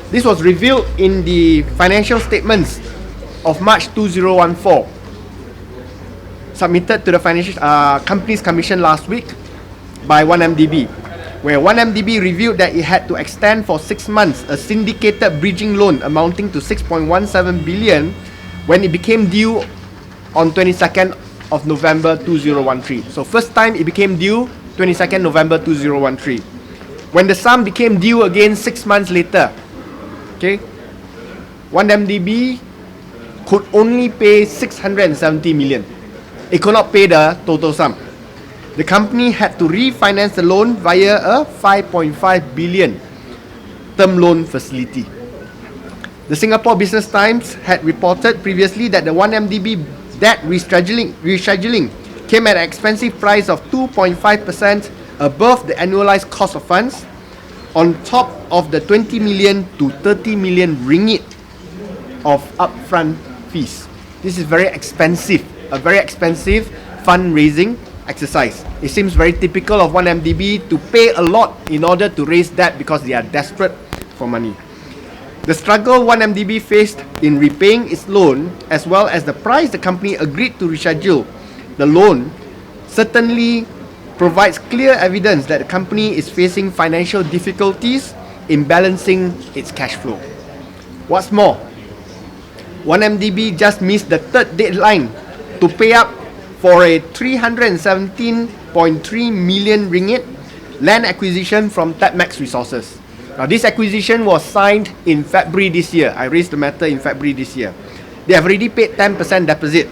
This was revealed in the financial statements of March 2014, submitted to the Financial Companies Commission last week by 1MDB, where 1MDB revealed that it had to extend for 6 months a syndicated bridging loan amounting to 6.17 billion when it became due on 22nd of November 2013. So first time it became due 22nd November 2013. When the sum became due again 6 months later, okay, 1MDB could only pay 670 million. It could not pay the total sum. The company had to refinance the loan via a 5.5 billion term loan facility. The Singapore Business Times had reported previously that the 1MDB debt rescheduling came at an expensive price of 2.5% above the annualized cost of funds, on top of the 20 million to 30 million ringgit of upfront fees. This is a very expensive fundraising exercise. It seems very typical of 1MDB to pay a lot in order to raise debt because they are desperate for money. The struggle 1MDB faced in repaying its loan, as well as the price the company agreed to reschedule the loan, certainly provides clear evidence that the company is facing financial difficulties in balancing its cash flow. What's more, 1MDB just missed the third deadline to pay up for a 317.3 million ringgit land acquisition from Tapmax Resources. Now, this acquisition was signed in February this year. I raised the matter in February this year. They have already paid 10% deposit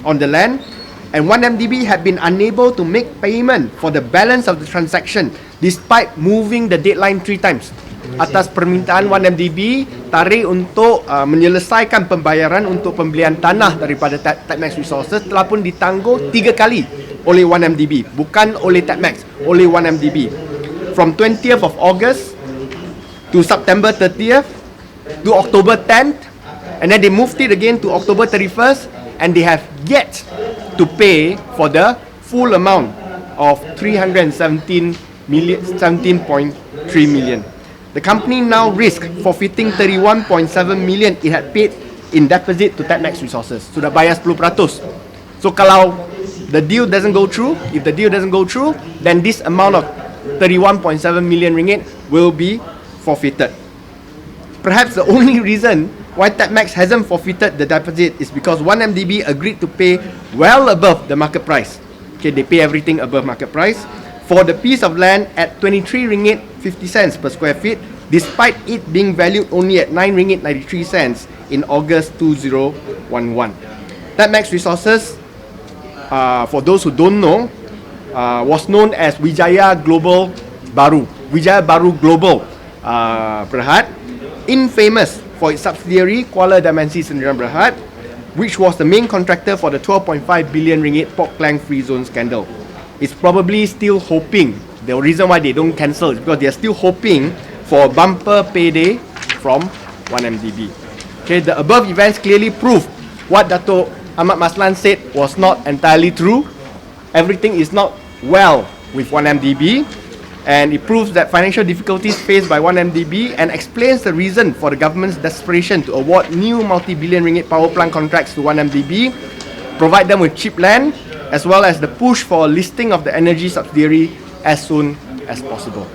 on the land, and 1MDB had been unable to make payment for the balance of the transaction despite moving the deadline 3 times. Atas permintaan 1MDB tarik untuk menyelesaikan pembayaran untuk pembelian tanah daripada Tapmax Resources telah pun ditangguh 3 kali oleh 1MDB, bukan oleh Tapmax, oleh 1MDB. From 20th of August to September 30th to October 10th, and then they moved it again to October 31st, and they have yet to pay for the full amount of 17.3 million. The company now risks forfeiting 31.7 million it had paid in deposit to Tapmax Resources. Sudah bayar 10%. So kalau the deal doesn't go through, if the deal doesn't go through, then this amount of 31.7 million ringgit will be forfeited. Perhaps the only reason why Tapmax hasn't forfeited the deposit is because 1MDB agreed to pay well above the market price. Okay, they pay everything above market price for the piece of land at 23 ringgit 50 cents per square feet, despite it being valued only at 9 ringgit 93 cents in August 2011. Tapmax Resources, for those who don't know, was known as Jaya Global Berhad, infamous for its subsidiary Kuala Dimensi Sdn Berhad, which was the main contractor for the 12.5 billion ringgit Pork Klang Free Zone scandal. It's probably still hoping, the reason why they don't cancel is because they are still hoping for a bumper payday from 1MDB. Okay, the above events clearly prove what Dato' Ahmad Maslan said was not entirely true. Everything is not well with 1MDB, and it proves that financial difficulties faced by 1MDB and explains the reason for the government's desperation to award new multi-billion ringgit power plant contracts to 1MDB, provide them with cheap land, as well as the push for a listing of the energy subsidiary as soon as possible.